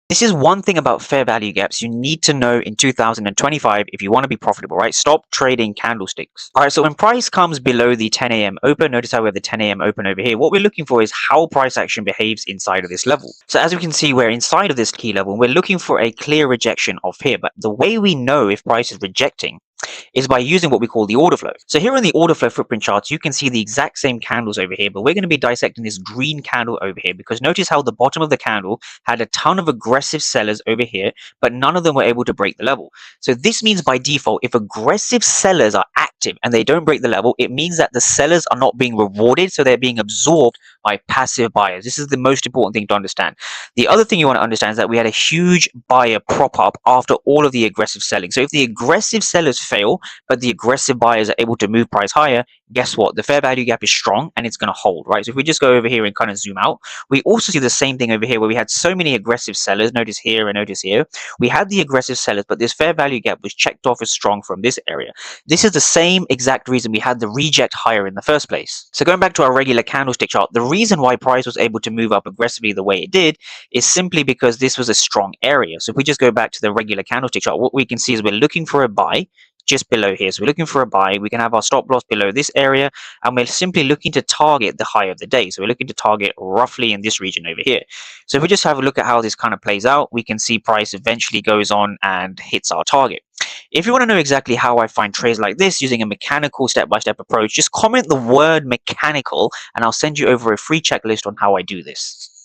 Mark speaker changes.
Speaker 1: This is one thing about fair value gaps you need to know in 2025 if you want to be profitable, right? Stop trading candlesticks. All right, so when price comes below the 10 a.m. open, notice how we have the 10 a.m. open over here. What we're looking for is how price action behaves inside of this level. So as we can see, we're inside of this key level. We're looking for a clear rejection of here. But the way we know if price is rejecting is by using what we call the order flow. So here in the order flow footprint charts, you can see the exact same candles over here, but we're going to be dissecting this green candle over here because notice how the bottom of the candle had a ton of aggressive sellers over here, but none of them were able to break the level. So this means by default, if aggressive sellers are active and they don't break the level, it means that the sellers are not being rewarded, so they're being absorbed by passive buyers. This is the most important thing to understand. The other thing you want to understand is that we had a huge buyer prop up after all of the aggressive selling. So if the aggressive sellers fail, but the aggressive buyers are able to move price higher, guess what? The fair value gap is strong and it's going to hold, right? So if we just go over here and kind of zoom out, we also see the same thing over here where we had so many aggressive sellers. Notice here and notice here. We had the aggressive sellers, but this fair value gap was checked off as strong from this area. This is the same exact reason we had the reject higher in the first place. So going back to our regular candlestick chart, the reason why price was able to move up aggressively the way it did is simply because this was a strong area. So if we just go back to the regular candlestick chart, what we can see is we're looking for a buy just below here. So we're looking for a buy. We can have our stop loss below this area, and we're simply looking to target the high of the day. So we're looking to target roughly in this region over here. So if we just have a look at how this kind of plays out, we can see price eventually goes on and hits our target. If you want to know exactly how I find trades like this using a mechanical step-by-step approach, just comment the word mechanical and I'll send you over a free checklist on how I do this.